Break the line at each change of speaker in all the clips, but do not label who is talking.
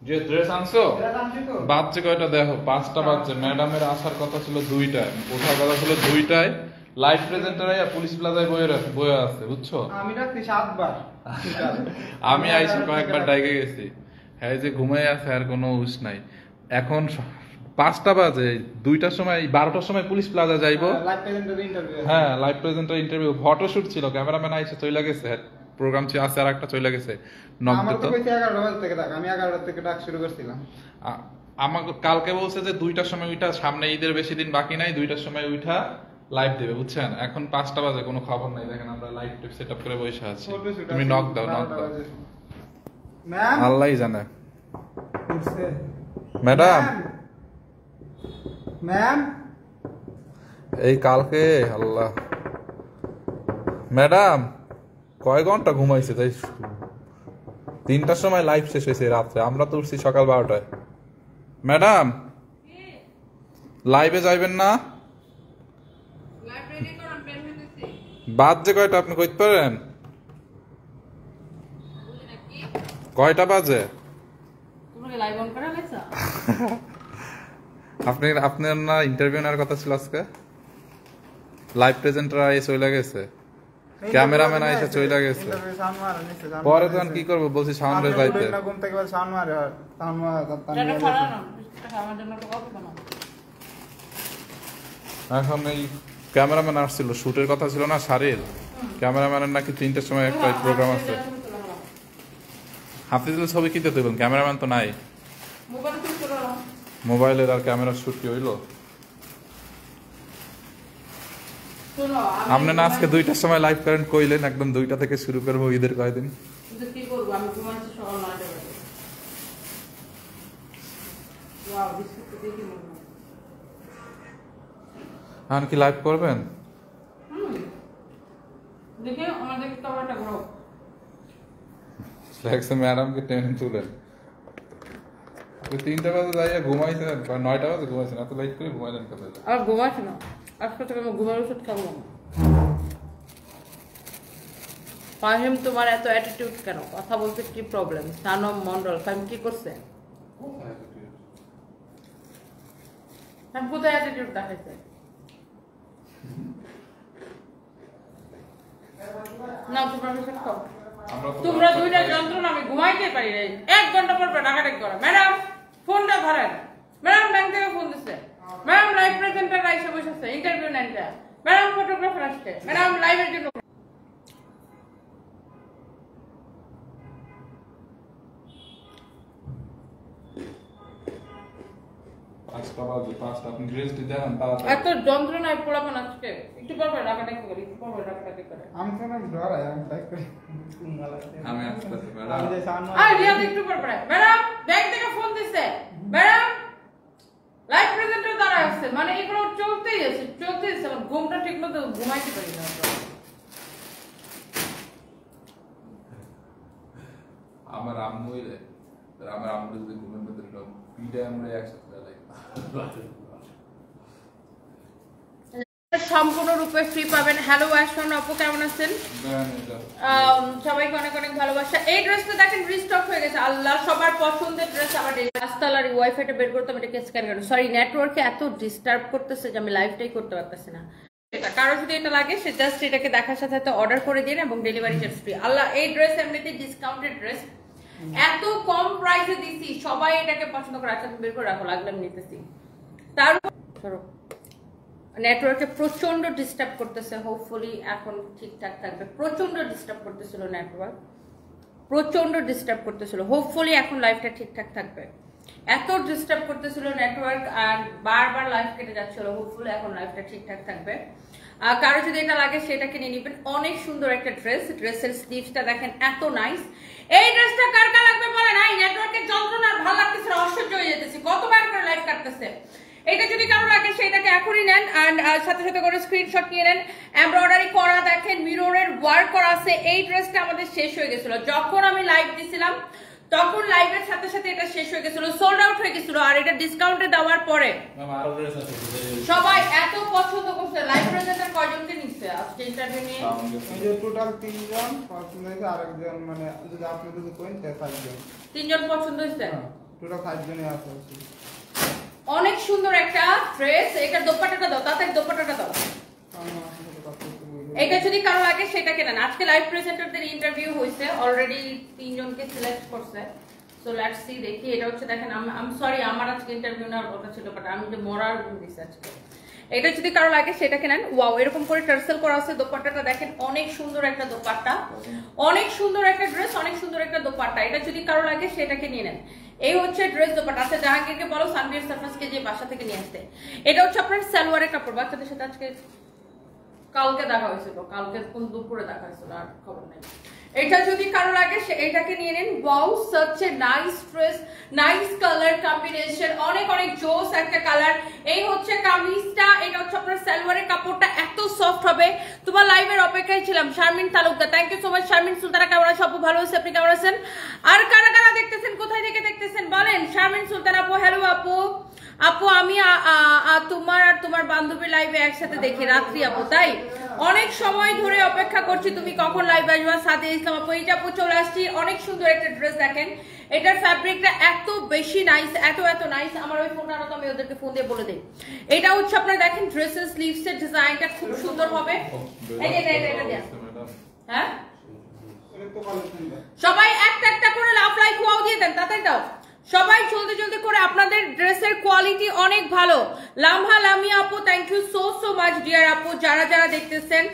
যে ড্রেস আনছো বাচ্চা কয়টা দেখো, 5টা বাচ্চা। ম্যাডামের আসার কথা ছিল 2টায়, ওঠার কথা ছিল 2টায়। লাইভ প্রেজেন্টার আইয়া পুলিশ প্লাজায় বয়ে আছে, বুঝছো?
আমি রাখছি 7 বার।
আমি আইসা কয়েকবার ডাইকে গেছি। হ্যাঁ, যে ঘুমাই আছে আর কোনো হুঁশ নাই। এখন 5টা বাজে, 2টার সময় 12টার সময় পুলিশ প্লাজা যাইবো। হ্যাঁ, লাইভ প্রেজেন্টার ইন্টারভিউ, ফটোশুট ছিল, ক্যামেরাম্যান আইসা চলে গেছে, প্রোগ্রাম ছিল আছে আর একটা চলে গেছে।
আমার তো কইছে 11টা বাজে থেকে ডাক, আমি 11টা থেকে ডাক শুরু করছিলাম।
আমাকে কালকে বলছে যে 2টার সময় উঠা, সামনে ঈদের বেশি দিন বাকি নাই, 2টার সময় উঠা লাইভ দেবে, বুঝছেন? এখন 5টা বাজে, কোনো খবর নাই। দেখেন আমরা লাইভ সেটআপ করে বসে আছি। তুমি নক দাও, নক দাও।
ম্যাম,
আল্লাহই জানে। ম্যাডাম,
ম্যাম
এই কালকে আল্লাহ, ম্যাডাম কয় ঘন্টা ঘুমাইছে? তাই 3টার সময় লাইভ শেষ হয়েছে রাত্রে, আমরা তো উঠছি সকাল 12টায়। ম্যাডাম লাইভে যাইবেন না? বাজে কয়টা আপনি কইতে পারেন? কয়টা বাজে? আপনার না ইন্টারভিউ নেওয়ার কথা ছিল আজকে? লাইভ প্রেজেন্টার আইসে চলে গেছে, ক্যামেরাম্যান আইসে চলে গেছে। পরে তখন কি করবো, বলছি সাউন্ড যাইতে। এখন এই ক্যামেরাম্যান আসছিল, শুটের কথা ছিল না শাড়ির, ক্যামেরাম্যানের নাকি 3টার সময় একটা প্রোগ্রাম আছে। হাফিজুল ছবি কিনতে দেবেন, ক্যামেরাম্যান তো নাই। মোবাইলের আর ক্যামেরার শুট কি হইলো? আপনি না আজকে 2টার সময় লাইভ কারেন্ট কইলেন, একদম 2টা থেকে শুরু করবো ঈদের কয়দিন। এখন কি লাইভ করবেন? ম্যাডামকে টেনে তুলেন। 3টা বাজে যাইয়া ঘুমাইছেন, 9টা বাজে ঘুমাইছেন, এত লাইট করে ঘুমাইলেন কোথায়?
আর ঘুমাচ্ছি না, আজকে থেকে আমি ঘুমের ওষুধ খাবো না। ফাহিম, তোমার এত অ্যাটিটিউড কেন? কথা বলতে কি প্রবলেম? সানম মন্ডল ফাহিম কি করছে? ফাহিম কোথায় অ্যাটিটিউড দেখাইছে? না, তোমরা ওষুধ খাও। তোমরা 2টা যন্ত্রণা, আমি ঘুমাইতে পারি নাই। 1 ঘন্টা পর ডাকাডাকি করো। ম্যাডাম ফোনটা ধরেন, ম্যাডাম ব্যাংক থেকে ফোন দিচ্ছে, ম্যাডাম লাইভ প্রেজেন্টার আইসা বসেছে, ইন্টারভিউ নেন, ম্যাডাম ফটোগ্রাফার আসছে, ম্যাডাম লাইভের জন্য। এত যন্ত্রণায় পোলাপান আজকে। একটু পর পর ডাকাডাকি করি, একটু পর পর ডাকাডাকি করে।
আমি তো না ডরাই, আমি তাই করি।
আমি আসতেছি ম্যাডাম।
আর রিয়াদ একটু পর পর, ম্যাডাম ব্যাংক থেকে ফোন দিচ্ছে, ম্যাডাম লাইভ প্রেজেন্টার দ্বারা আসছে, মানে এগুলো চলতেই আছে, চলতেই আছে। আমার ঘুমটা ঠিক মতো ঘুমাইতে পারি না।
আমার আম্মু যদি ঘুমের মধ্যে পিঠে আমরা একসাথে
সম্পূর্ণরূপে ফ্রি পাবেন। হ্যালো অ্যাশন আপু, কেমন আছেন? সবাইকে অনেক অনেক ভালোবাসা। এই ড্রেসটা দেখেন রিস্টক হয়ে গেছে। আল্লাহ, সবার পছন্দের ড্রেস। আমার রাস্তালার ওয়াইফাইটা বের করতে আমি এটাকে স্ক্যান করি। সরি, নেটওয়ার্কে এত ডিস্টার্ব করতেছে যে আমি লাইভটাই করতে পারতেছি না। কারো যদি এটা লাগে সে জাস্ট এটাকে দেখার সাথে সাথে অর্ডার করে দিন এবং ডেলিভারি চার্জ ফ্রি। আল্লাহ, এই ড্রেস এমনিতে ডিসকাউন্টেড ড্রেস, এত কম প্রাইসে দিছি, সবাই এটাকে পছন্দ করে। আচ্ছা, বের করে রাখো, লাগলে আমি নিতেছি। তার নেটওয়ার্কে প্রচন্ড ডিস্টার্ব করতেছে, হোপফুলি এখন ঠিকঠাক থাকবে। প্রচন্ড ডিস্টার্ব করতেছিল নেটওয়ার্ক, প্রচন্ড ডিস্টার্ব করতেছিল, হোপফুলি এখন লাইভটা ঠিকঠাক থাকবে। এত ডিস্টার্ব করতেছিল নেটওয়ার্ক আর বারবার লাইভ কেটে যাচ্ছিল, হোপফুলি এখন লাইভটা ঠিকঠাক থাকবে। কারো যদি এটা লাগে সেটাকে নিয়ে নিবেন। অনেক সুন্দর একটা ড্রেস, ড্রেসের স্লিভসটা দেখেন এত নাইস। এই ড্রেসটা কার কার লাগবে বলেন? এই নেটওয়ার্কের যন্ত্রণা আর ভালো লাগতেছে, অসহ্য হয়ে যেতেছি, কতবার করে লাইভ কাটতেছে। এটা যদি কারো লাগে সেটাকে এখনই নেন, আর সাথে সাথে করে স্ক্রিনশট নিয়ে নেন। এমব্রয়ডারি করা দেখেন, মিররের ওয়ার্ক করা আছে। এই ড্রেসটা আমাদের শেষ হয়ে গেছিল যখন আমি লাইভ দিছিলাম, তখন লাইভের সাথে সাথে এটা শেষ হয়ে গেছিল, সোল্ড আউট হয়ে গেছিল। আর এটা ডিসকাউন্টে দেওয়ার পরে সবাই এত পছন্দ করছে। লাইভ প্রেজেন্টার কয়জনকে নিচ্ছে আজকে ইন্টারভিউ নিয়ে?
টোটাল 3 জন পছন্দ হয়েছে, আরেকজন মানে যদি আপনি যদি কইন 4 জন।
3 জন পছন্দ হয়েছে।
পুরো 5 জনে আছে।
অনেক সুন্দর একটা ড্রেস। এটা দোপাট্টাটা দাও, তাড়াতাড়ি দোপাট্টাটা দাও। এটা যদি কারো লাগে সেটা কেনেন। আজকে লাইভ প্রেজেন্টারদের ইন্টারভিউ হয়েছে, অলরেডি 3 জনকে সিলেক্ট করছে। সো লেটস সি, দেখি। এটা হচ্ছে দেখেন, আই এম সরি আমার আজকে ইন্টারভিউ নেওয়ার কথা ছিল, বাট আমি যে মরার গুণ দিছি আজকে। এটা যদি কারো লাগে সেটা কেনেন। ওয়াও, এরকম করে টার্সেল করা আছে। দোপাট্টাটা দেখেন, অনেক সুন্দর একটা দোপাট্টা, অনেক সুন্দর একটা ড্রেস, অনেক সুন্দর একটা দোপাট্টা। এটা যদি কারো লাগে সেটাকে নিয়ে নেন। এই হচ্ছে ড্রেস দোপাট্টা। আচ্ছা, জাহাঙ্গীরকে বলো সানবির সারফাসকে যে বাসা থেকে নিয়ে আসতে। এটা হচ্ছে আপনার সালোয়ারের কাপড়। বাচ্চাদের সাথে আজকে কালকে দেখা হয়েছিল, কালকে কোন দুপুরে দেখা হয়েছিল, আর খবর নেই। এটা যদি কারো লাগে এটাকে নিয়ে নিন। Wow, such a nice dress, nice colour combination, অনেক অনেক জোস একটা কালার। এই হচ্ছে কামিজটা, এটা হচ্ছে আপনার সালোয়ারের কাপড়টা এত সফট হবে। তোমার লাইভের অপেক্ষায় ছিলাম। Sharmin Talukdar, thank you so much. Sharmin Sultana কেমন আছে? আপু ভালো আছে, আপনি কেমন আছেন? আর কারা কারা দেখতেছেন, কোথায় থেকে দেখতেছেন বলেন? শারমিন সুলতানা আপু, হ্যালো আপু। আপু আমি তোমার আর তোমার বান্ধবীর লাইভে একসাথে দেখি রাত্রি আপু, তাই অনেক সময় ধরে অপেক্ষা করছি তুমি কখন লাইভ আসবা। সাথে ইসলাম আপু, এইটা আপু চলে আসছি। অনেক সুন্দর একটা ড্রেস দেখেন, এটার ফ্যাব্রিকটা এত বেশি নাইস, এত এত নাইস। আমার ওই ফোনটা আনো তো, আমি ওদেরকে ফোন দিয়ে বলে দিই। এটা হচ্ছে আপনার দেখেন ড্রেসের স্লিভস এর ডিজাইনটা খুব সুন্দর হবে। এই যে এটা দেয়া, হ্যাঁ সবাই একটা একটা করে লাভ লাইক ওয়াও দিয়ে দেন, তাড়াতাড়ি দাও সবাই, জলদি জলদি করে। আপনাদের ড্রেসের কোয়ালিটি অনেক ভালো। লামহা লামিয়া আপু, thank you so so much dear আপু। যারা যারা দেখতেছেন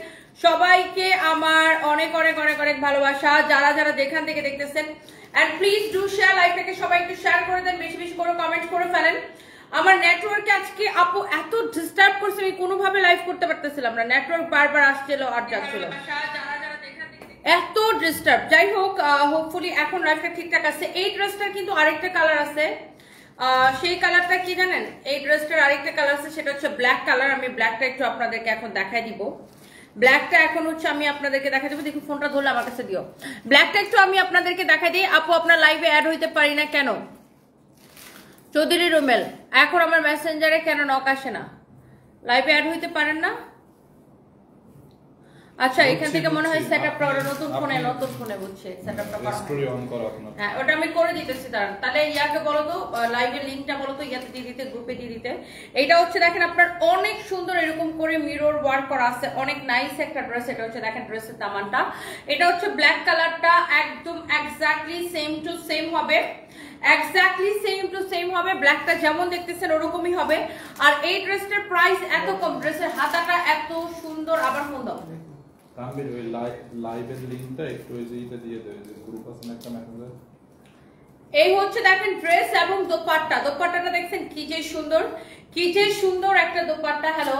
সবাইকে আমার অনেক অনেক অনেক অনেক ভালোবাসা, যারা যারা যেখান থেকে দেখতেছেন। এন্ড প্লিজ ডু শেয়ার লাইভটাকে, সবাই একটু শেয়ার করে দেন, বেশি বেশি করে কমেন্ট করে ফেলেন। আমার নেটওয়ার্কে আজকে আপু এত ডিস্টার্ব করছে, আমি কোনোভাবে লাইভ করতে পারতেছিলাম না। নেটওয়ার্ক বারবার আসছিল আর যাচ্ছিল, এত ডিস্টার্ব। যাই হোক, হোপফুলি এখন লাইফটা ঠিকঠাক আছে। এই ড্রেসটার কিন্তু আরেকটা কালার আছে। সেই কালারটা কি জানেন? এই ড্রেসটার আরেকটা কালার আছে, সেটা হচ্ছে ব্ল্যাক কালার। আমি ব্ল্যাকটা একটু আপনাদেরকে এখন দেখাই দিব। ব্ল্যাকটা এখন হচ্ছে আমি আপনাদেরকে দেখাই দেবো। দেখি ফোনটা ধরলে আমার কাছে দিও। ব্ল্যাকটা একটু আমি আপনাদেরকে দেখাই দিই। আপু আপনার লাইভে অ্যাড হইতে পারি না কেন? চৌধুরী রুমেল, এখন আমার মেসেঞ্জারে কেন নক আসে না? লাইভে অ্যাড হইতে পারেন না? আচ্ছা, এখান থেকে মনে হয় সেটআপটা ওটা নতুন ফোনে বুঝছে সেটআপটা করা। স্টোরি অন করো আপনার। হ্যাঁ, ওটা আমি করে দিতেছি দাঁড়ান। তাহলে ইয়াকে বলো তো, লাইভের লিংকটা বলো তো, ইয়াতে দিয়ে দিতে, গ্রুপে দিয়ে দিতে। এটা হচ্ছে দেখেন আপনার অনেক সুন্দর এরকম করে মিরর ওয়ার্ক করা আছে, অনেক নাইস একটা ড্রেস। এটা হচ্ছে দেখেন ড্রেসের দামানটা, এটা হচ্ছে ব্ল্যাক কালারটা, একদম এক্স্যাক্টলি সেম টু সেম হবে, এক্স্যাক্টলি সেম টু সেম হবে। ব্ল্যাকটা যেমন দেখতেছেন ওরকমই হবে। আর এই ড্রেসটার প্রাইস এত কম, ড্রেসের হাতাটা এত সুন্দর। আবার ফোন দাও
তানভীর, ওই লাইভের লিংকটা একটু ওই যেটা দিয়ে দেবে, যে গ্রুপ আছে না একটা মেসেঞ্জার।
এই হচ্ছে দেখেন ড্রেস এবং দোপাট্টা। দোপাট্টাটা দেখছেন কি যে সুন্দর, কি যে সুন্দর একটা দোপাট্টা। হ্যালো,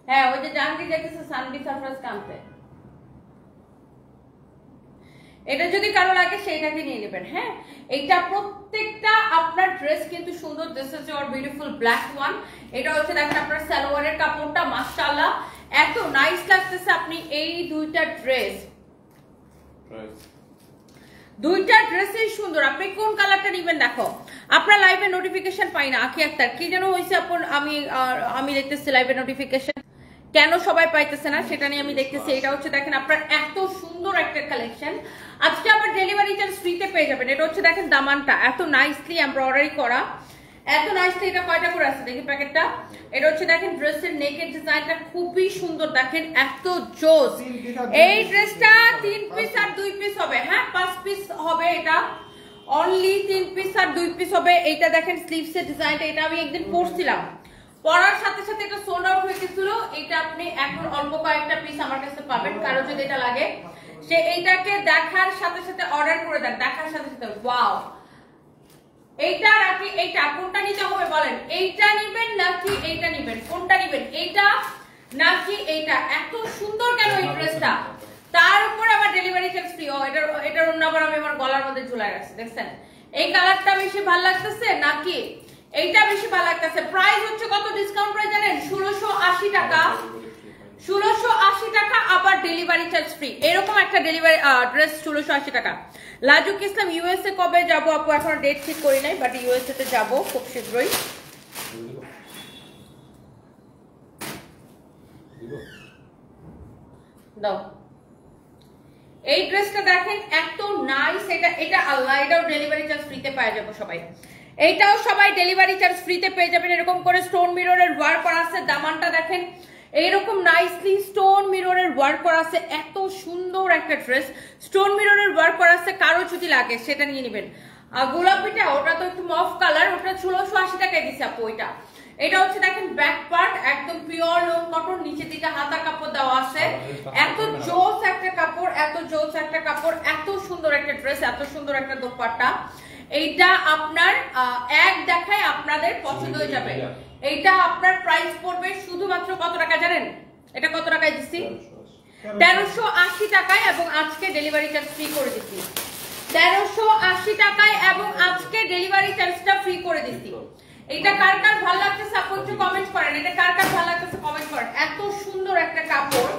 হ্যাঁ ওই যে জাহাঙ্গীর দেখতেছে সানবি সারফরাজ কামতে। এটা যদি কারো লাগে সেইটাকে নিয়ে নেবেন। হ্যাঁ, এইটা প্রত্যেকটা আপনার ড্রেস কিন্তু সুন্দর। This is your beautiful black one. এটা হচ্ছে দেখেন আপনার সালোয়ারের কাপড়টা মাশাআল্লাহ এত নাইস লাগতেছে। আপনি এই দুইটা ড্রেসই সুন্দর। আপনি কোন কালারটা নেবেন দেখো। আপনার লাইভে নোটিফিকেশন পাই না। আখি আক্তার, কি যেন হয়েছে আপন? আমি দেখতেছি লাইভে নোটিফিকেশন কেন সবাই পাইতেছে না সেটা নিয়ে আমি দেখতেছি। এটা হচ্ছে দেখেন আপনার এত সুন্দর একটা কালেকশন। আজকে আবার ডেলিভারি চার্জ ফ্রিতে পেয়ে যাবেন। এটা হচ্ছে দেখেন দামানটা এত নাইসলি এমব্রয়ডারি করা, এত নাইসলি। এটা কয়টা করে আছে দেখি প্যাকেটটা। এটা হচ্ছে দেখেন ড্রেসের নেকের ডিজাইনটা খুবই সুন্দর, দেখেন এত জোস। এই ড্রেসটা 3 পিস আর 2 পিস হবে। হ্যাঁ, 5 পিস হবে। এটা অনলি 3 পিস আর 2 পিস হবে। এইটা দেখেন স্লিভসের ডিজাইনটা, এটা আমি একদিন পরছিলাম, পরার সাথে সাথে এটা সোল্ড আউট হয়ে গেছিল। এটা আপনি এখন অল্প কয়েকটা পিস আমার কাছে পাবেন। কারো যদি এটা লাগে সে এইটাকে দেখার সাথে সাথে অর্ডার করে দেন, দেখার সাথে সাথে। ওয়াও, এইটা নাকি এইটা, কোনটা নিতে হবে বলেন? এইটা নিবেন নাকি এইটা নিবেন? কোনটা নিবেন, এইটা নাকি এইটা? এত সুন্দর কেন এই ড্রেসটা, তার উপর আবার ডেলিভারি চার্জ ফ্রি। ও এটার অন্য আবার আমি আমার গলার মধ্যে ঝুলাই রাখছি, দেখছেন? এই কালারটা বেশি ভালো লাগতেছে নাকি এইটা বেশি ভালো লাগতেছে? প্রাইস হচ্ছে কত? ডিসকাউন্ট প্রাইস জানেন? 1680 টাকা। 1680 টাকা, আবার ডেলিভারি চার্জ ফ্রি। এরকম একটা ডেলিভারি ড্রেস 1680 টাকা। লাজুক ইসলাম, ইউএসএ কবে যাবো আপু? এখন ডেট ঠিক করি নাই, বাট ইউএসএ তে যাবো খুব শীঘ্রই। দাও। এই ড্রেসটা দেখেন এত নাইস, এটা আল্লাহ, এটাও ডেলিভারি চার্জ ফ্রিতে পেয়ে যাবো সবাই, এইটাও সবাই ডেলিভারি চার্জ ফ্রিতে পেয়ে যাবেন। এরকম করে স্টোন মিররের ওয়ার্ক করা আছে, দামানটা দেখেন এইরকম নাইসলি স্টোন মিররের ওয়ার্ক করা আছে, এত সুন্দর একটা ড্রেস, স্টোন মিররের ওয়ার্ক করা আছে। কারো যদি লাগে সেটা নিয়ে নেবেন। আর গোলাপিটা ওটা তো একটু মফ কালার, ওটা 1680 টাকায় দিছে আপু। এটা হচ্ছে দেখেন ব্যাক পার্ট একদম পিওর লোন কটন, নিচের দিকে হাতা কাপড় দেওয়া আছে, এত জোস একটা কাপড়, এত জোস একটা কাপড়, এত সুন্দর একটা ড্রেস, এত সুন্দর একটা দোপাট্টা। এইটা আপনার এক দেখায় আপনাদের পছন্দ হয়ে যাবে। এইটা আপনার প্রাইস পড়বে শুধুমাত্র কত টাকা জানেন? এটা কত টাকায় দিচ্ছি? 1380 টাকায়, এবং আজকে ডেলিভারি চার্জ ফ্রি করে দিচ্ছি। 1380 টাকায় এবং আজকে ডেলিভারি চার্জটা ফ্রি করে দিচ্ছি। এটা কার কার ভালো লাগতেছে আপু একটু কমেন্ট করেন, এটা কার কার ভালো লাগতেছে কমেন্ট করেন। এত সুন্দর একটা কাপড়,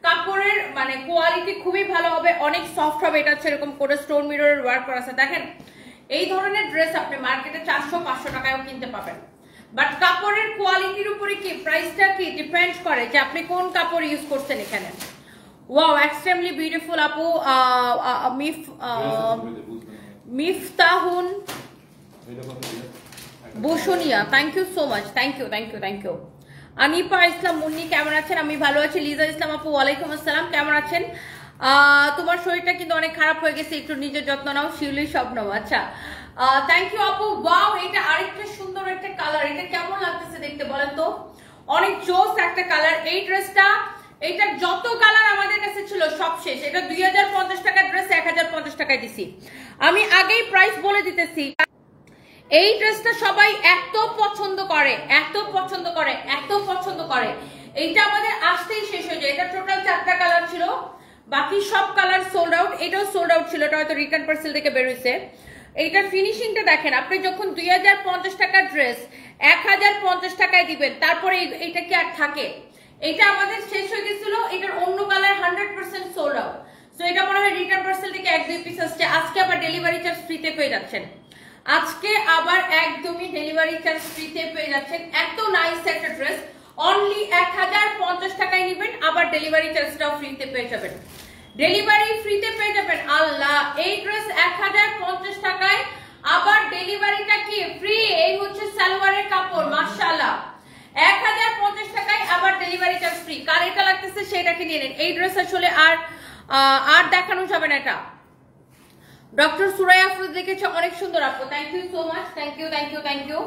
কাপড়ের মানে কোয়ালিটি খুবই ভালো হবে, অনেক সফট হবে। এটা হচ্ছে এরকম করে স্টোন মিররের ওয়ার্ক করা আছে। দেখেন এই ধরনের ড্রেস আপনি মার্কেটে 400-500 টাকায়ও কিনতে পাবেন, বাট কাপড়ের কোয়ালিটির উপরে কি প্রাইসটা কি ডিপেন্ড করে যে আপনি কোন কাপড় ইউজ করছেন এখানে। ওয়াও, এক্সট্রিমলি বিউটিফুল আপু। Miftahun Basunia, thank you so much, thank you thank you thank you. Anifa Islam Munni কেমন আছেন? আমি ভালো আছি। লিজা ইসলাম আপু ওয়ালাইকুম আসসালাম, কেমন আছেন? তোমার শরীরটা কিন্তু অনেক খারাপ হয়ে গেছে, একটু নিজের যত্ন নাও। শিউলি স্বপ্নম, আচ্ছা থ্যাংক ইউ আপু। ওয়াও, এটা আরেকটা সুন্দর একটা কালার, এটা কেমন লাগতেছে দেখতে বলেন তো? অনেক জোস একটা কালার এই ড্রেসটা। এইটার যত কালার আমাদের কাছে ছিল সব শেষ। এটা 2050 টাকার ড্রেস 1050 টাকায় দিছি। আমি আগেই প্রাইস বলে দিতেছি। এই ড্রেসটা সবাই এত পছন্দ করে, এত পছন্দ করে, এত পছন্দ করে। এইটা আমাদের আসতেই শেষ হয়ে যায়। এটা টোটাল 4টা কালার ছিল, বাকি সব কালার সোল্ড আউট। এটাও সোল্ড আউট ছিল, এটা হয়তো রিটার্ন পার্সেল থেকে বের হয়েছে। এইটার ফিনিশিংটা দেখেন, আপনি যখন 2050 টাকার ড্রেস 1050 টাকায় দিবেন, তারপরে এইটা কি আর থাকে? এটা আমাদের শেষ হয়ে গেছিল। এটার অন্য কালার 100% সোল্ড আউট। সো এটা মনে হয় রিটার্ন পার্সেল থেকে 1-2 পিস আসছে। আজকে আবার ডেলিভারি চার্জ ফ্রিতে পেয়ে যাচ্ছেন, আজকে আবার একদমই ডেলিভারি চার্জ ফ্রিতে পেয়ে যাচ্ছেন। এত নাইস একটা ড্রেস অনলি 1050 টাকায় নেবেন, আবার ডেলিভারি চার্জটাও ফ্রিতে পেয়ে যাবেন। ডেলিভারি ফ্রিতে পেয়ে যাবেন। আল্লাহ, এই ড্রেস 1050 টাকায়, আবার ডেলিভারিটা কি ফ্রি। এই হচ্ছে সালোয়ারের কাপড়, মাশাআল্লাহ। 1050 টাকায় আবার ডেলিভারি চার্জ ফ্রি। কার এটা লাগতেছে সেটাকে নিয়ে নেন। এই ড্রেস আসলে আর দেখানো যাবে না। এটা ডক্টর সুরাইয়া আফরোজ লিখেছে অনেক সুন্দর আপু, thank you so much, thank you thank you thank you.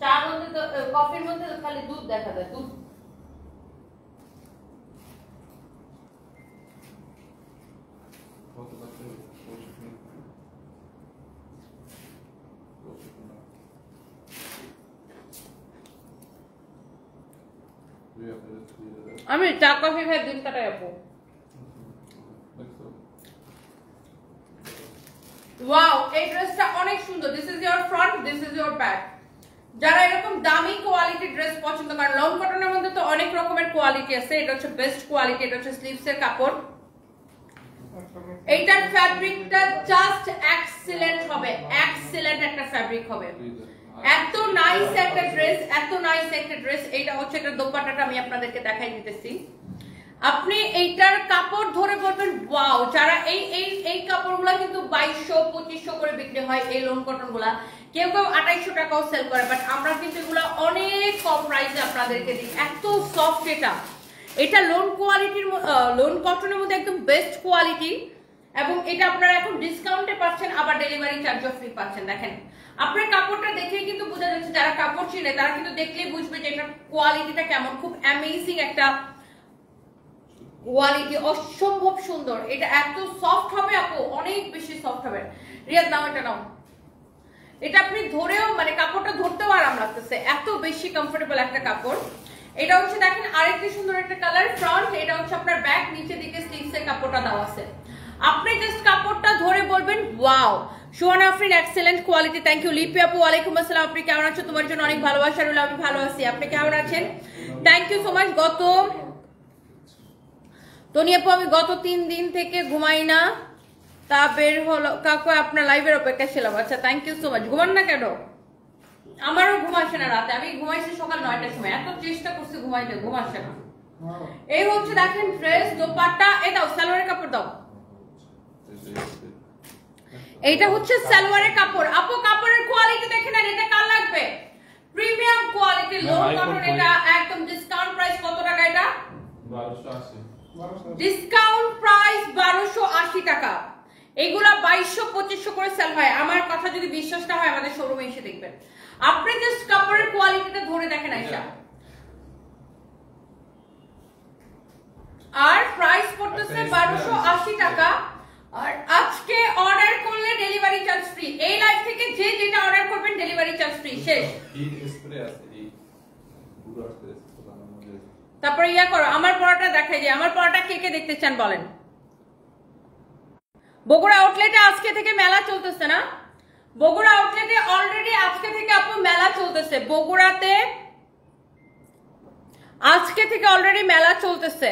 চার মধ্যে তো কফির মধ্যে খালি দুধ দেখা যায়, দুধ। আমি চা কফি খাই 2 টাকায় আপু। ওয়াও, এই ড্রেসটা অনেক সুন্দর। This is your front, this is your back. যারা এরকম দামি কোয়ালিটি ড্রেস পছন্দ করেন, লং কটনের মধ্যে তো অনেক রকমের কোয়ালিটি আছে, এটা হচ্ছে বেস্ট কোয়ালিটি। এটা হচ্ছে স্লিভসের কাপড়। এইটার ফ্যাব্রিকটা জাস্ট এক্সিলেন্ট হবে, এক্সিলেন্ট একটা ফ্যাব্রিক হবে। এত নাইস একটা ড্রেস, এত নাইস একটা ড্রেস। এইটা হচ্ছে একটা দোপাট্টাটা আমি আপনাদেরকে দেখাই দিতেছি। আপনি এইটার কাপড় ধরে বলবেন ওয়াও। যারা এই কাপড়গুলো কিন্তু 2200-2500 করে বিক্রি হয়, এই লোন কটন গুলা। কেউ কেউ 2800 টাকাও সেল করে, বাট আমরা কিন্তু এগুলো অনেক কম প্রাইসে আপনাদেরকে দিই। এত সফট এটা লোন কোয়ালিটির, লোন কটনের মধ্যে একদম বেস্ট কোয়ালিটি। এবং এটা আপনারা এখন ডিসকাউন্টে পাচ্ছেন, আবার ডেলিভারি চার্জও ফ্রি পাচ্ছেন। দেখেন আপনার কাপড়টা দেখেই কিন্তু বোঝা যাচ্ছে, যারা কাপড় চিনে তারা কিন্তু দেখলেই বুঝবে যে এটার কোয়ালিটিটা কেমন। খুব অ্যামেজিং একটা কোয়ালিটি, অসম্ভব সুন্দর। এটা এত সফট হবে আপু, অনেক বেশি সফট হবে। রিয়াদ নাও, এটা নাও। এটা আপনি ধরেও মানে কাপড়টা ধরতেও আরাম লাগতেছে, এত বেশি কমফোর্টেবল একটা কাপড়। এটা হচ্ছে দেখেন আরেকটি সুন্দর একটা কালার ফ্রন্ট। এটা হচ্ছে আপনার ব্যাক, নিচে দিকে স্লিভসের কাপড়টা দেওয়া আছে। আপনি জাস্ট কাপড়টা ধরে বলবেন wow. Sohana Afrin excellent quality, thank you. Lipi আপু ওয়ালাইকুম আসসালাম, আপনি কেমন আছেন? তোমার জন্য অনেক ভালোবাসা রইল। আমি ভালো আছি, আপনি কেমন আছেন? Thank you so much. Tony আপু, আমি গত 3 দিন থেকে ঘুমাই না, তা বের হলো কাকু আপনার লাইভের অপেক্ষা ছিলাম। আচ্ছা, থ্যাংক ইউ সো মাচ। ঘুমান না কেন? আমারও ঘুম আসে না রাতে, আমি ঘুমাইছি সকাল 9টার সময়, এত চেষ্টা করছি ঘুমাইতে, ঘুম আসে না। এই হচ্ছে দেখেন ড্রেস, দোপাট্টা, এই দাও সালোয়ারের কাপড় দাও। এইটা হচ্ছে সালোয়ারের কাপড়। আপু কাপড়ের কোয়ালিটি দেখে নেন, এটা কার লাগবে? প্রিমিয়াম কোয়ালিটি লো কটন, এটা একদম ডিসকাউন্ট প্রাইস। কত টাকা এটা?
1280।
ডিসকাউন্ট প্রাইস 1280 টাকা। এগুলা 2200-2500 করে সেল হয়। আমার কথা যদি বিশ্বাস না হয় আমাদের শোরুমে এসে দেখবেন। আপনি জাস্ট কাপড়ের কোয়ালিটিটা ধরে দেখেন আয়শা। আর প্রাইস পড়তেছে 1280 টাকা। আর আজকে অর্ডার করলে ডেলিভারি চার্জ ফ্রি। এই লাইভ থেকে যে যেটা অর্ডার করবেন ডেলিভারি চার্জ ফ্রি। শেষ। তারপরে ইয়া করো, আমার পড়াটা দেখাই যে আমার পড়াটা কে কে দেখতে চান বলেন। বগুড়া আউটলেটে আজকে থেকে মেলা চলতেছে না? বগুড়া আউটলেটে অলরেডি আজকে থেকে আপু মেলা চলতেছে। বগুড়াতে আজকে থেকে অলরেডি মেলা চলতেছে।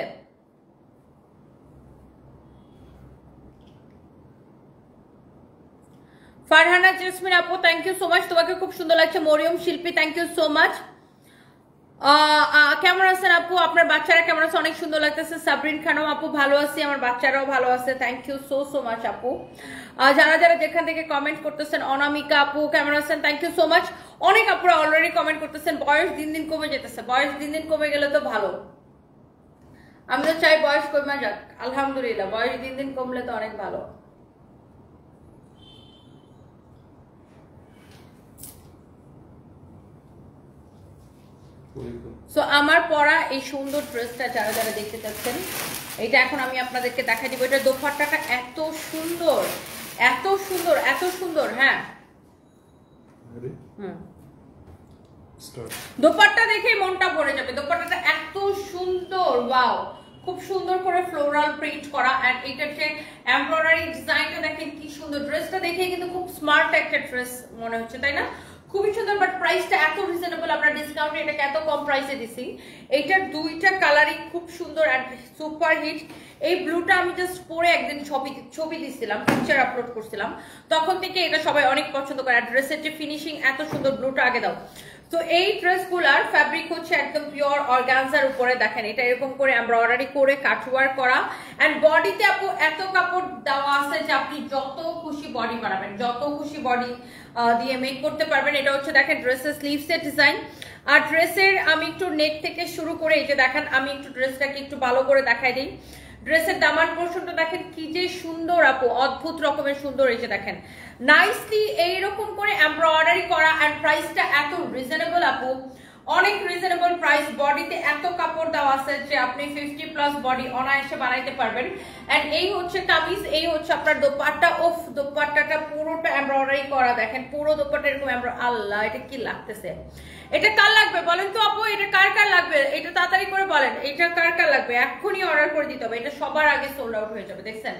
ফারহানা জেসমিন আপু থ্যাংক ইউ সো মাচ, তোমাকে খুব সুন্দর লাগছে। মরিয়ম শিল্পী থ্যাংক ইউ সো মাচ। কেমন আছেন আপু? আপনার বাচ্চারা কেমন আছে? অনেক সুন্দর লাগতেছে। সাবরিন খানম আপু ভালো আছি, আমার বাচ্চারাও ভালো আছে। Thank you so so much আপু। যারা যারা যেখান থেকে কমেন্ট করতেছেন, অনামিকা আপু কেমন আছেন? Thank you so much. অনেক আপুরা অলরেডি কমেন্ট করতেছেন। বয়স দিন দিন কমে যেতেছে, বয়স দিন দিন কমে গেলে তো ভালো। আমি তো চাই বয়স কমে যাক, আলহামদুলিল্লাহ বয়স দিন দিন কমলে তো অনেক ভালো। সো আমার পরা এই সুন্দর ড্রেসটা যারা যারা দেখতে চাচ্ছেন, এটা এখন আমি আপনাদেরকে দেখাই দিব। এটা দোপাট্টাটা এত সুন্দর, এত সুন্দর, এত সুন্দর। হ্যাঁ দোপাট্টা দেখে মনটা ভরে যাবে। দোপাট্টাটা এত সুন্দর, ওয়াও, খুব সুন্দর করে ফ্লোরাল প্রিন্ট করা। এন্ড এটার যে এমব্রয়ডারি ডিজাইনটা দেখেন কি সুন্দর। ড্রেসটা দেখে কিন্তু খুব স্মার্ট একটা ড্রেস মনে হচ্ছে, তাই না? খুবই সুন্দর। বাট প্রাইসটা এত রিজনেবল, আমরা ডিসকাউন্টে এটাকে এত কম প্রাইসে দিছি। এইটার দুইটা কালারই খুব সুন্দর এন্ড সুপার হিট। এই ব্লুটা আমি জাস্ট পরে একদিন ছবি দিছিলাম, পিকচার আপলোড করছিলাম, তখন থেকে এটা সবাই অনেক পছন্দ করে। আর ড্রেসের যে ফিনিশিং এত সুন্দর, ব্লুটা আগে দাও। তো এই ড্রেসগুলার ফ্যাব্রিক হচ্ছে একদম পিওর অর্গানজার উপরে। দেখেন এটা এরকম করে এমব্রয়ডারি করে কাটওয়ার্ক করা। এন্ড বডিতে আপু এত কাপড় দেওয়া আছে যে আপনি যত খুশি বডি বানাবেন, যত খুশি বডি দিয়ে মেক করতে পারবেন। এটা হচ্ছে দেখেন ড্রেসের স্লিভসের ডিজাইন। আর ড্রেসের আমি একটু নেক থেকে শুরু করে এই যে দেখেন, আমি একটু ড্রেসটাকে একটু ভালো করে দেখাই দিই। ড্রেসের দামান পোর্শনটা দেখেন কি যে সুন্দর আপু, অদ্ভুত রকমের সুন্দর। এই যে দেখেন নাইসলি এইরকম করে এমব্রয়ডারি করা। এন্ড প্রাইসটা এত রিজনেবল আপু, অনেক রিজনেবল প্রাইস। বডিতে এত কাপড় দেওয়া আছে যে আপনি 50+ বডি অনায়াসে বানাইতে পারবেন। এন্ড এই হচ্ছে কামিজ, এই হচ্ছে আপনার দোপাট্টা। ওফ, দোপাট্টাটা পুরোটা এমব্রয়ডারি করা। দেখেন পুরো দোপাট্টা এরকম আল্লাহ, এটা কি লাগতেছে। এটা কার লাগবে বলেন তো আপু? এটা কার কার লাগবে? এটা তাড়াতাড়ি করে বলেন, এটা কার কার লাগবে? এক্ষুনি অর্ডার করে দিতে হবে, এটা সবার আগে সোল্ড আউট হয়ে যাবে। দেখছেন?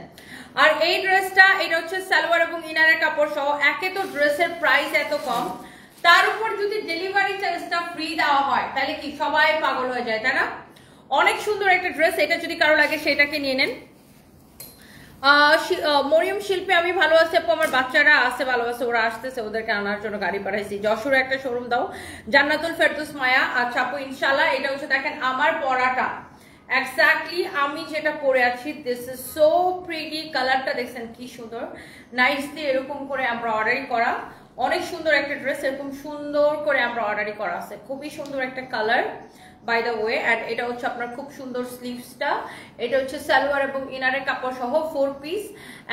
আর এই ড্রেসটা, এটা হচ্ছে সালোয়ার এবং ইনারের কাপড় সহ। একে তো ড্রেসের প্রাইস এত কম, তার উপর যদি ডেলিভারি চার্জটা ফ্রি দেওয়া হয় তাহলে কি সবাই পাগল হয়ে যায়, তাই না? অনেক সুন্দর একটা ড্রেস। এটা যদি কারো লাগে সেটাকে নিয়ে নেন। মরিয়ম শিল্পী আমি ভালো আছি আপু, আমার বাচ্চারা আছে ভালো আছে, ওরা আসতেছে, ওদেরকে আনার জন্য গাড়ি পাঠাইছি। যশোরে একটা শোরুম দাও, জান্নাতুল ফেরদৌস মায়া। আচ্ছা আপু ইনশাআল্লাহ। এটা হচ্ছে দেখেন আমার পরাটা এক্স্যাক্টলি আমি যেটা পরে আছি। This is so pretty. কালারটা দেখছেন কি সুন্দর, নাইসলি এরকম করে আমরা অর্ডারি করা। অনেক সুন্দর একটা ড্রেস, এরকম সুন্দর করে আমরা অর্ডারি করা আছে। খুবই সুন্দর একটা colour by the way. And এটা হচ্ছে আপনার খুব সুন্দর স্লিভসটা। এটা হচ্ছে সালোয়ার এবং ইনারের কাপড় সহ 4 পিস।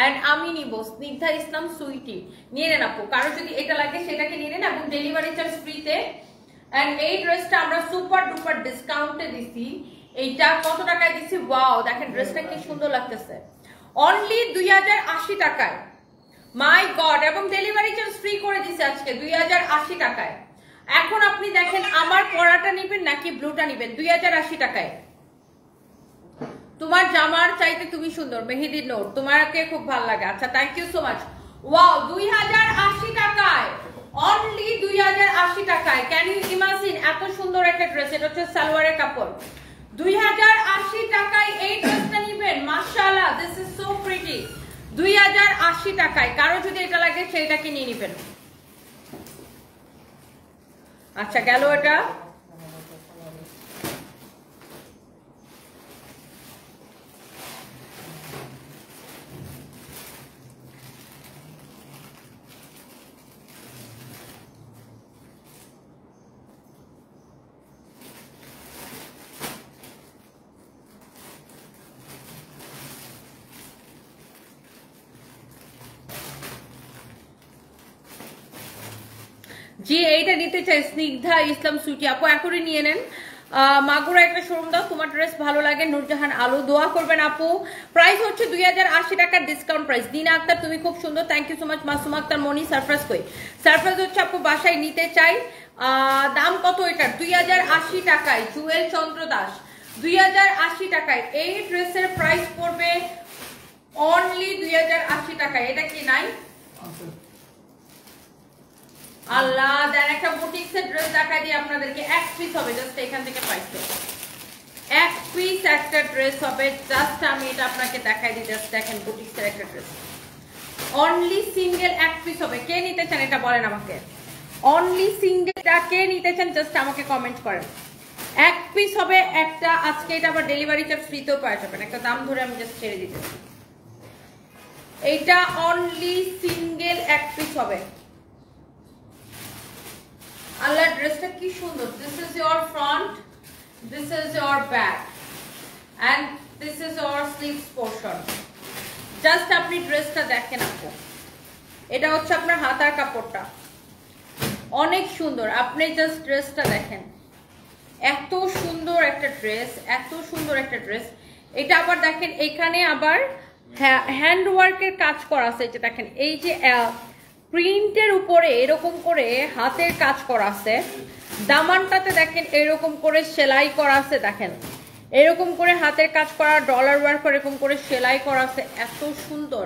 এন্ড আমি নিব স্নিগ্ধা ইসলাম সুইটি, নিয়ে নেন আপু। কারো যদি এটা লাগে সেটাকে নিয়ে নেন এবং ডেলিভারি চার্জ ফ্রিতে। এন্ড এই ড্রেসটা আমরা সুপার ডুপার ডিসকাউন্টে দিছি। এইটা কত টাকায় দিছি? ওয়াও, দেখেন ড্রেসটা কি সুন্দর লাগতেছে। অনলি 2080 টাকায়, মাই গড। এবং ডেলিভারি চার্জ ফ্রি করে দিছে আজকে 2080 টাকায়। এখন আপনি দেখেন আমার পরাটা নিবেন নাকি ব্লুটা নিবেন? 2080 টাকায়। তোমার জামার চাইতে তুমি সুন্দর, মেহেদি নোট, তোমাকে খুব ভালো লাগে। আচ্ছা thank you so much. Wow, 2080 টাকায়, অনলি 2080 টাকায়। ক্যান ইউ ইমাজিন এত সুন্দর একটা ড্রেস। এটা হচ্ছে সালোয়ারের কাপড়। 2080 টাকায় এই ড্রেসটা নিবেন, মাশাআল্লাহ, দিস ইজ সো প্রিটি। 2080 টাকায়। কারো যদি এটা লাগে সেটাকে নিয়ে নিবেন। আচ্ছা গেল এটা। জি এইটা নিতে চাই স্নিগ্ধা ইসলাম সুইটি আপু, এখনই নিয়ে নেন। মাগুরা একটা শোরুম দাও, তোমার ড্রেস ভালো লাগে। নূরজাহান আলু, দোয়া করবেন আপু। প্রাইস হচ্ছে 2080 টাকার ডিসকাউন্ট প্রাইস। দিনা আক্তার তুমি খুব সুন্দর, thank you so much. Masum Akter Moni, surprise কই? সারপ্রাইজ হচ্ছে আপু বাসায় নিতে চাই। দাম কত এটার? 2080 টাকায়। জুয়েল চন্দ্র দাস 2080 টাকায় এই ড্রেসের প্রাইস পড়বে অনলি 2080 টাকায়। এটা কি নাই? আল্লাহ দেন একটা বুটিক্সের ড্রেস দেখাই দিই আপনাদেরকে। এক পিস হবে জাস্ট এখান থেকে পাইছে, এক পিস একটা ড্রেস হবে জাস্ট। আমি এটা আপনাকে দেখাই দিই, জাস্ট দেখেন বুটিক্সের একটা ড্রেস অনলি সিঙ্গেল এক পিস হবে। কে নিতে চান এটা বলেন আমাকে, অনলি সিঙ্গেলটা কে নিতে চান জাস্ট আমাকে কমেন্ট করেন। এক পিস হবে একটা। আজকে এটা আবার ডেলিভারি চার্জ ফ্রিতেও পাওয়া যাবেন। একটা দাম ধরে আমি জাস্ট ছেড়ে দিতেছি। এইটা অনলি সিঙ্গেল এক পিস হবে। আল্লাহ ড্রেসটা কি সুন্দর। This is your front, this is your back end this is your sleeves portion. Just আপনি ড্রেসটা দেখেন আপু, এটা হচ্ছে আপনার হাতার কাপড়টা, অনেক সুন্দর। আপনি জাস্ট ড্রেসটা দেখেন, এত সুন্দর একটা ড্রেস, এত সুন্দর একটা ড্রেস। এটা আবার দেখেন এখানে আবার হ্যান্ড ওয়ার্কের কাজ করা আছে। এটা দেখেন এই যে প্রিন্টের উপরে এরকম করে হাতের কাজ করা আছে। দামানটাতে দেখেন এরকম করে সেলাই করা আছে, দেখেন এরকম করে হাতের কাজ করা, ডলার ওয়ার্ক এরকম করে সেলাই করা আছে। এত সুন্দর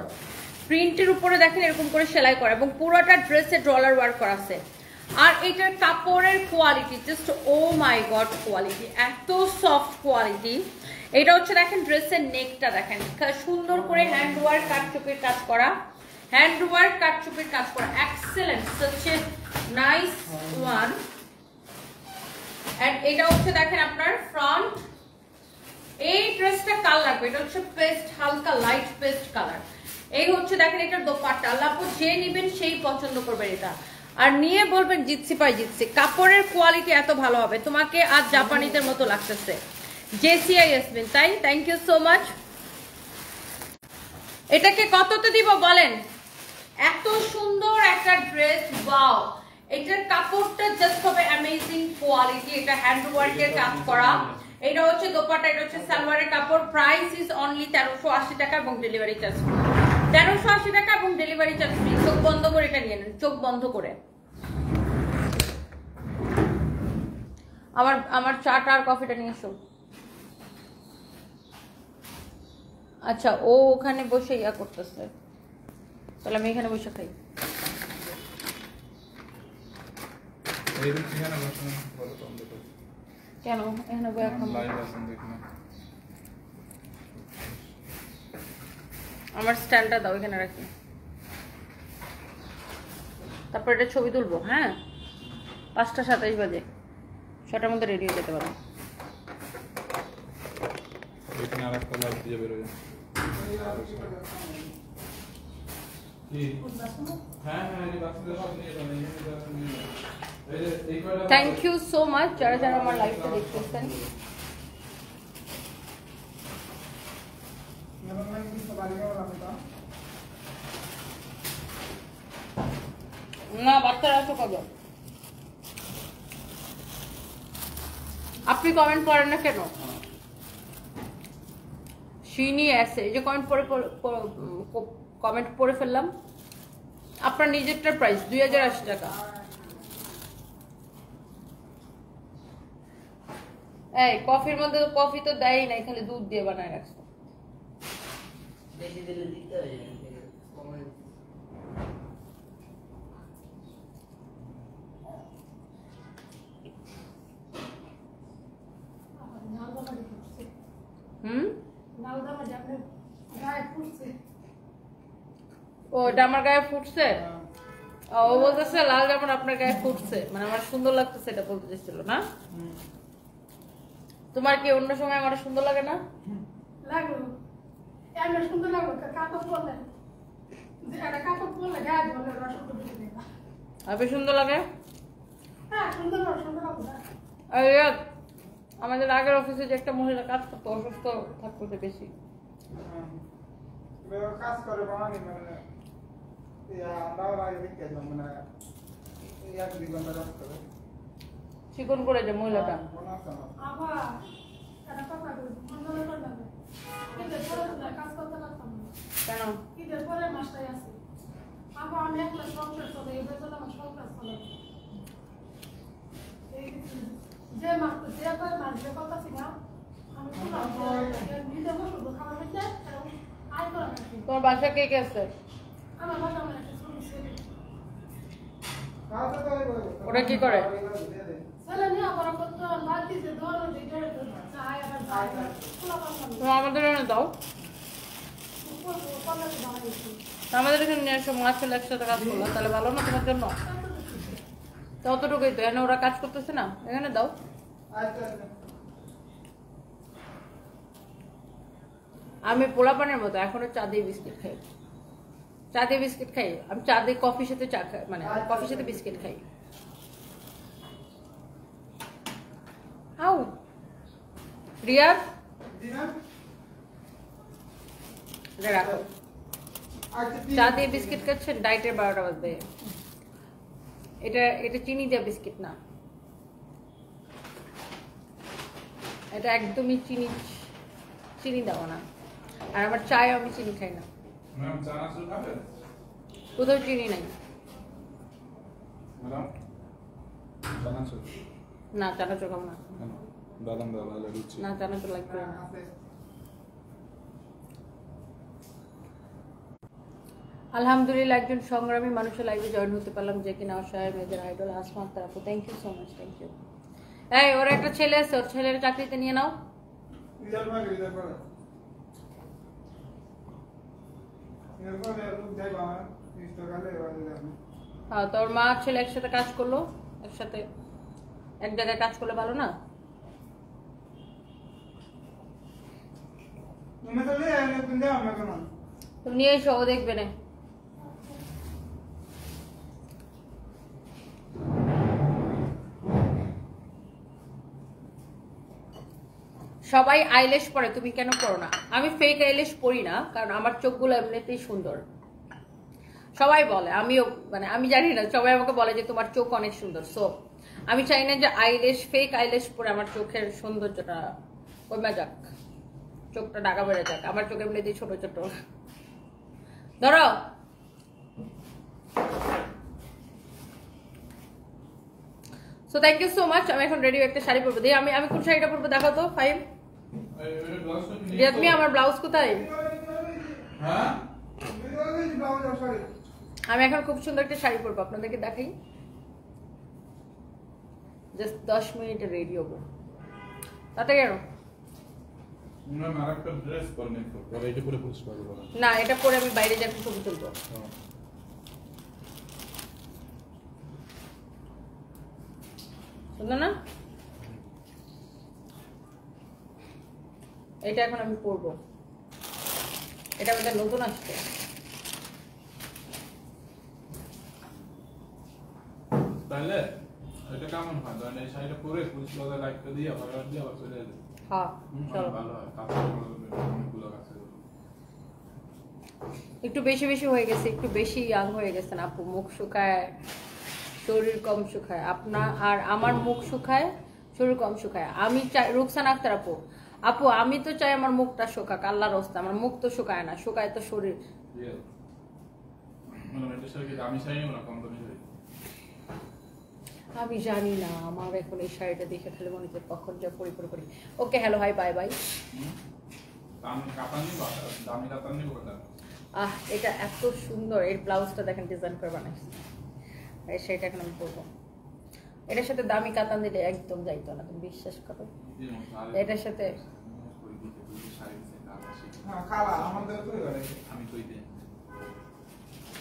প্রিন্টের উপরে দেখেন এরকম করে সেলাই করা, এবং পুরোটা ড্রেসে ডলার ওয়ার্ক করা আছে। আর এটার কাপড়ের কোয়ালিটি জাস্ট ও মাই গড কোয়ালিটি, এত সফট কোয়ালিটি। এটা হচ্ছে দেখেন ড্রেসের নেকটা দেখেন সুন্দর করে হ্যান্ড ওয়ার্ক কাটচুপির কাজ করা, হ্যান্ড ওয়ার্ক কাটচুপির কাজ করা, excellent, such a nice one. And এটা হচ্ছে দেখেন আপনার ফ্রন্ট। এই ড্রেসটা কাল লাগবে, এটা হচ্ছে পেস্ট, হালকা লাইট পেস্ট কালার। এই হচ্ছে দেখেন এটার দোপাট্টা। আল্লাহ আপু যে নেবেন সেই পছন্দ করবেন এটা, আর নিয়ে বলবেন জিতসি পাই জিতসি। কাপড়ের কোয়ালিটি এত ভালো হবে, তোমাকে আজ জাপানিদের মতো লাগতেছে। জেসিআই ইয়াসমিন, তাই থ্যাংক ইউ সো মাচ। এটাকে কততে দিব বলেন? এত সুন্দর একটা ড্রেস, ওয়াও। এটার কাপড়টা জাস্ট হবে অ্যামেজিং কোয়ালিটি। এটা হ্যান্ড ওয়ার্কের কাজ করা। এটা হচ্ছে দোপাট্টা, এটা হচ্ছে সালোয়ারের কাপড়। প্রাইস ইজ অনলি 1380 টাকা এবং ডেলিভারি চার্জ ফ্রি। 1380 টাকা এবং ডেলিভারি চার্জ ফ্রি। চোখ বন্ধ করে এটা নিয়ে নেন, চোখ বন্ধ করে। আমার চাটা আর কফিটা নিয়ে এসো। আচ্ছা ও ওখানে বসে ইয়া করতেছে, তাহলে আমি এখানে বসে খাই। কেন এখানে বই এখন আমার স্ট্যান্ডটা দাও, এখানে রাখি। তারপর এটা ছবি তুলবো। হ্যাঁ 5:27 বাজে, 6টার মধ্যে রেডি হয়ে যেতে পারো। থ্যাংক ইউ সো মাচ যারা যারা আমার লাইভটা দেখতেছেন। না বাচ্চারা আসো কবে? আপনি কমেন্ট করেন না কেন? শিনি আছে এই যে কমেন্ট পড়ে ফেললাম। আপনার নিজেরটার প্রাইস 2080 টাকা। এই কফির মধ্যে তো কফি তো দেয়ই নাই, খালি দুধ দিয়ে বানায় রাখছে। বেশি দিলে দিতে হয়। ও এটা আমার গায়ে ফুটছে। ও বলতেছে লাল জামা আপনার গায়ে ফুটছে, মানে আমার সুন্দর লাগতেছে এটা বলতে চাইছিল না? তোমার কি অন্য সময় আমার সুন্দর লাগে না?
লাগলো এমন সুন্দর লাগলো কাপড় পরলে যে একটা কাপড় পরলে গায়ে ধরে রসদ ঢুকে দেবা।
আপনি সুন্দর লাগে?
হ্যাঁ সুন্দর লাগলো।
আর ইয়ার, আমাদের আগের অফিসে যে একটা মহিলা কাজ করতো, অসুস্থ থাকতো যে বেশি।
কাজ করে বানানি মানে আমরাও আগে দেখতে মানে 1-2 ঘন্টা কাজ করে
চিকন করে যে মহিলাটা।
আবার একটা কথা বলবো মন্ডলে করবে কিন্তু পরে কাজ করতে পারতাম না।
কেন?
ঈদের পরে মাসটাই আছে আবার আমি একলা সংসার চলে এই বেতন আমার সংসার চলে যে মাস যে করে মাস যে কথা ছিল আমি নিজে বসে খাওয়া হচ্ছে আয় করা নাকি
তোমার বাসা কে কে আছে?
আমার বাবা আমার একটা ছোট ছেলে
ওরা কি করে?
ছেলে নিয়ে আবার করতে বাদ দিতে ধরো দিতে চায় আবার যায় খোলা পাল্লা
তুমি আমাদের এনে দাও, আমাদের এখানে নিয়ে এসো, মা ছেলে একসাথে কাজ করলাম, তাহলে ভালো না তোমার জন্য? ততটুকুই তো, এখানে ওরা কাজ করতেছে না, এখানে দাও। আমি পোলাপানের মতো এখনো চা দিয়ে বিস্কিট খাই, চা দিয়ে বিস্কিট খাই, আমি চা দিয়ে কফির সাথে চা খাই, মানে কফির সাথে বিস্কিট খাই। আউ রিয়াদ এটা রাখো, চা দিয়ে বিস্কিট খাচ্ছেন ডাইটের 12টা বাজবে। এটা এটা চিনি দেওয়া বিস্কিট না, এটা একদমই চিনি চিনি দেওয়া না। আর আমার চায় আমি চিনি খাই না,
ম্যাম চানাচুর খাবেন?
কোথাও চিনি নাই।
ম্যাডাম চানাচুর?
না চানাচুর খাবো না,
কেন? বাদাম দেওয়া ভালো রুচি।
না চানাচুর লাগবে না। আলহামদুলিল্লাহ একজন সংগ্রামী মানুষের লাইভে জয়েন হতে পারলাম, যে কিনা অসহায় মেয়েদের আইডল আসমা আক্তার আপু। Thank you so much, thank you. এই ওর একটা ছেলে আছে, ওর ছেলের চাকরিতে নিয়ে নাও। হ্যাঁ, তোর মা ছেলে একসাথে কাজ করলো, একসাথে এক জায়গায় কাজ করলে ভালো না? তুমি নিয়ে এসো, ও দেখবে না। সবাই আইলেশ পরে, তুমি কেন পরো না? আমি ফেক আইলেশ পরি না, কারণ আমার চোখগুলো এমনিতেই সুন্দর। সবাই বলে, আমিও মানে আমি জানি না, সবাই আমাকে বলে যে তোমার চোখ অনেক সুন্দর। সো আমি চাই না যে আইলেশ, ফেক আইলেশ পরে আমার চোখের সৌন্দর্যটা কমে যাক, চোখটা ঢাকা বেড়ে যাক। আমার চোখ এমনিতেই ছোট ছোট। ধরো so thank you so much. আমি এখন রেডি একটা শাড়ি পরবো, দিয়ে আমি কোন শাড়িটা পরবো দেখো তো। ফাইভ রিয়াদমি, আমার ব্লাউজ কোথায়?
হ্যাঁ,
আমি এখন খুব সুন্দর একটা শাড়ি পরবো, আপনাদেরকে দেখাই। জাস্ট 10 মিনিটে রেডি হবো, তাতে কেন?
ম্যাম আরেকটা ড্রেস পরনে তো, পরে এটা পরে পুলিশ পাবে বলা।
না, এটা পরে আমি বাইরে যাবো, ছবি তুলবো। সুন্দর না? এটা এখন আমি পরবো, এটা আমাদের নতুন আসছে।
তাহলে এটা কেমন হয়? ধরেন এই শাড়িটা পরে পুলিশ বাজার লাইটটা দিয়ে আবার দিয়ে আবার চলে যাবে।
হ্যাঁ চলো,
ভালো হয়, কাপড় অনেকগুলো কাছে।
একটু বেশি বেশি হয়ে গেছে, একটু বেশি ইয়াং হয়ে গেছেন আপু। মুখ শুকায়, শরীর কম শুকায়। আপনার আর আমার মুখ শুকায়, শরীর কম শুকায়। আমি চাই, রুকসানা আক্তার আপু, আপু আমি তো চাই আমার মুখটা শুকাক, আল্লাহর রাস্তা। আমার মুখ তো শুকায় না, শুকায় তো শরীর।
আমি শাড়ি নেব না, কম দামি শাড়ি।
আমি জানি না, আমার এখন এই শাড়িটা দেখে খালি মনে হচ্ছে কখন যা পরি পরি করি। ওকে, হ্যালো, হাই, বাই বাই।
দামি কাতান নিব, দামি কাতান নিব কথা।
এটা এত সুন্দর, এর ব্লাউজটা দেখেন ডিজাইন করে বানাইছে। এই শাড়িটা এখন আমি পরবো, এটার সাথে দামি কাতান দিলে একদম যাইতো না, তুমি বিশ্বাস করো। এটার সাথে
আমি কই দে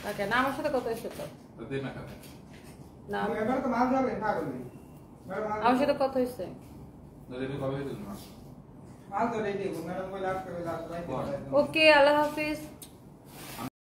ওকে না আমার সাথে কথা হয়েছে তো
তো দে না খাবে
না
এবার তো মাছ ধরবেন পাগল ম্যাডাম
আমার সাথে কথা হয়েছে
ধরে কবে দিল না
মাছ ধরে দিয়ে ম্যাডাম বলে আসতে হবে
ওকে আল্লাহ হাফিজ